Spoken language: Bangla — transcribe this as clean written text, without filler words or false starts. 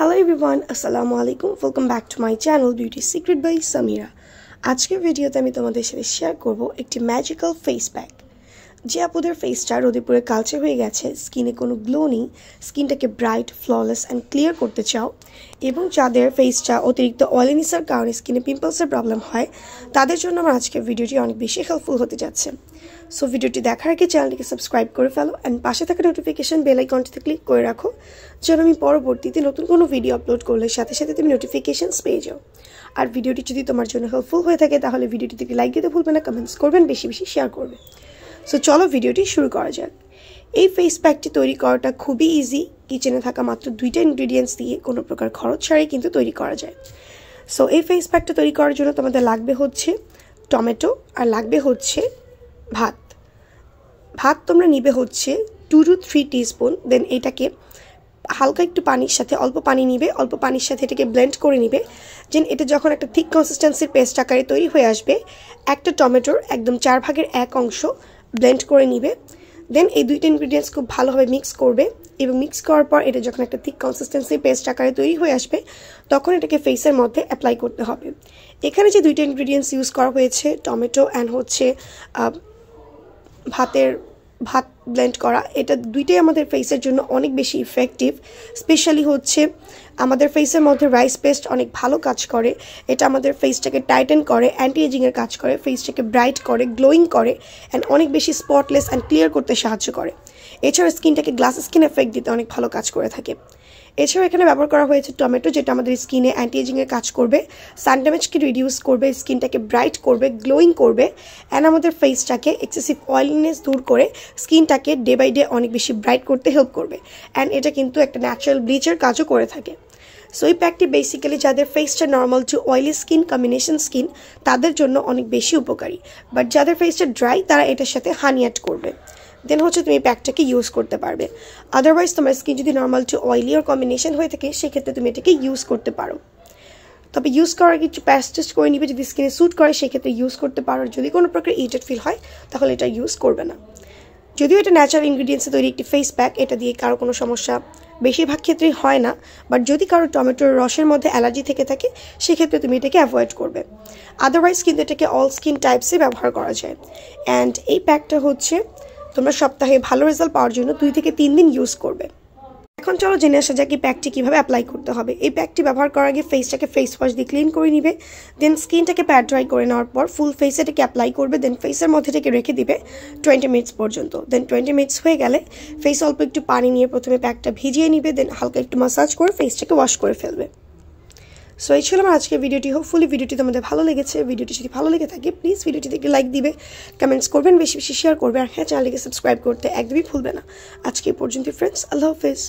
Hello everyone, Assalamu alaikum. Welcome back to my channel Beauty Secret by Samira. আজকের ভিডিওতে আমি তোমাদের সাথে শেয়ার করব একটি ম্যাজিক্যাল ফেস প্যাক। যে আপুদের ফেসটা রোদে পুরো কালচে হয়ে গেছে, স্কিনে কোনো গ্লো নেই, স্কিনটাকে ব্রাইট, ফ্ললেস অ্যান্ড ক্লিয়ার করতে চাও এবং যাদের ফেসটা অতিরিক্ত অয়েলিনেসের কারণে স্কিনে পিম্পলসের প্রবলেম হয়, তাদের জন্য আমার আজকের ভিডিওটি অনেক বেশি হেল্পফুল হতে যাচ্ছে। সো ভিডিওটি দেখার আগে চ্যানেলটিকে সাবস্ক্রাইব করে ফেলো অ্যান্ড পাশে থাকা নোটিফিকেশন বেল আইকনটিতে ক্লিক করে রাখো, যেন আমি পরবর্তীতে নতুন কোনো ভিডিও আপলোড করলে সাথে সাথে তুমি নোটিফিকেশনস পেয়ে যাও। আর ভিডিওটি যদি তোমার জন্য হেল্পফুল হয়ে থাকে তাহলে ভিডিওটিতে লাইক দিতে ভুলবে না, কমেন্টস করবেন, বেশি বেশি শেয়ার করবে। সো চলো ভিডিওটি শুরু করা যাক। এই ফেস প্যাকটি তৈরি করাটা খুবই ইজি। কিচেনে থাকা মাত্র 2টা ইনগ্রিডিয়েন্টস দিয়ে কোনো প্রকার খরচ ছাড়াই কিন্তু তৈরি করা যায়। সো এই ফেস প্যাকটা তৈরি করার জন্য তোমাদের লাগবে হচ্ছে টমেটো আর লাগবে হচ্ছে ভাত তোমরা নিবে হচ্ছে 2 to 3 টিস্পুন। দেন এটাকে হালকা একটু পানির সাথে, অল্প পানি নিবে, অল্প পানির সাথে এটাকে ব্লেন্ড করে নিবে। দেন এটা যখন একটা থিক কনসিস্টেন্সির পেস্ট আকারে তৈরি হয়ে আসবে, একটা টমেটোর একদম 4 ভাগের 1 অংশ ব্লেন্ড করে নিবে। দেন এই 2টা ইনগ্রিডিয়েন্টস খুব ভালোভাবে মিক্স করবে এবং মিক্স করার পর এটা যখন একটা থিক কনসিস্টেন্সির পেস্ট আকারে তৈরি হয়ে আসবে, তখন এটাকে ফেসের মধ্যে অ্যাপ্লাই করতে হবে। এখানে যে 2টা ইনগ্রিডিয়েন্টস ইউজ করা হয়েছে, টমেটো অ্যান্ড হচ্ছে ভাত ব্লেন্ড করা, এটা দুইটাই আমাদের ফেসের জন্য অনেক বেশি ইফেক্টিভ। স্পেশালি হচ্ছে আমাদের ফেসের মধ্যে রাইস পেস্ট অনেক ভালো কাজ করে। এটা আমাদের ফেসটাকে টাইটেন করে, অ্যান্টি এজিংয়ের কাজ করে, ফেসটাকে ব্রাইট করে, গ্লোয়িং করে অ্যান্ড অনেক বেশি স্পটলেস অ্যান্ড ক্লিয়ার করতে সাহায্য করে। এছাড়া স্কিনটাকে গ্লাস স্কিন এফেক্ট দিতে অনেক ভালো কাজ করে থাকে। এছাড়াও এখানে ব্যবহার করা হয়েছে টমেটো, যেটা আমাদের স্কিনে অ্যান্টি এজিংয়ের কাজ করবে, সান ড্যামেজকে রিডিউস করবে, স্কিনটাকে ব্রাইট করবে, গ্লোয়িং করবে অ্যান্ড আমাদের ফেসটাকে এক্সেসিভ অয়েলিনেস দূর করে স্কিনটাকে ডে বাই ডে অনেক বেশি ব্রাইট করতে হেল্প করবে। অ্যান্ড এটা কিন্তু একটা ন্যাচারাল ব্লিচের কাজও করে থাকে। সো এই প্যাকটি বেসিক্যালি যাদের ফেসটা normal to oily skin, combination skin, তাদের জন্য অনেক বেশি উপকারী। বাট যাদের ফেসটা ড্রাই, তারা এটার সাথে হানি অ্যাড করবে। দেন হচ্ছে তুমি এই প্যাকটাকে ইউজ করতে পারবে। আদারওয়াইজ তোমার স্কিন যদি নর্মাল টু অয়েলি আর কম্বিনেশন হয়ে থাকে, সেক্ষেত্রে তুমি এটাকে ইউজ করতে পারো। তবে ইউজ করার আগে একটু প্যাচ টেস্ট করে নিবে, যদি স্কিনে স্যুট করে সেক্ষেত্রে ইউজ করতে পারো। যদি কোনো প্রকার ইরিটেট ফিল হয় তাহলে এটা ইউজ করবে না। যদিও এটা ন্যাচারাল ইনগ্রিডিয়েন্টসে তৈরি একটি ফেস প্যাক, এটা দিয়ে কারো কোনো সমস্যা বেশিরভাগ ক্ষেত্রেই হয় না। বাট যদি কারো টমেটোর রসের মধ্যে অ্যালার্জি থেকে থাকে, সেক্ষেত্রে তুমি এটাকে অ্যাভয়েড করবে। আদারওয়াইজ কিন্তু এটাকে অল স্কিন টাইপসে ব্যবহার করা যায়। অ্যান্ড এই প্যাকটা হচ্ছে তোমরা সপ্তাহে ভালো রেজাল্ট পাওয়ার জন্য 2 থেকে 3 দিন ইউজ করবে। এখন চলো জেনে আসা যাক এই প্যাকটি কীভাবে অ্যাপ্লাই করতে হবে। এই প্যাকটি ব্যবহার করার আগে ফেসটাকে ফেস ওয়াশ দিয়ে ক্লিন করে নিবে। দেন স্কিনটাকে প্যাড ড্রাই করে নেওয়ার পর ফুল ফেসে এটাকে অ্যাপ্লাই করবে। দেন ফেসের মধ্যে এটাকে রেখে দিবে 20 মিনিটস পর্যন্ত। দেন 20 মিনিটস হয়ে গেলে ফেস অল্প একটু পানি নিয়ে প্রথমে প্যাকটা ভিজিয়ে নিবে। দেন হালকা একটু মাসাজ করে ফেসটাকে ওয়াশ করে ফেলবে। সো এই ছিল আমার আজকের ভিডিওটি। হোপফুলি ভিডিওটি তোমাদের ভালো লেগেছে। ভিডিওটি যদি ভালো লেগে থাকে প্লিজ ভিডিওটিতে একটি লাইক দিবে, কমেন্টস করবেন, বেশি বেশি শেয়ার করবে আর হ্যাঁ, চ্যানেলটিকে সাবস্ক্রাইব করতে একদমই ভুলবে না। আজকে এই পর্যন্ত ফ্রেন্ডস, আল্লাহ হাফেজ।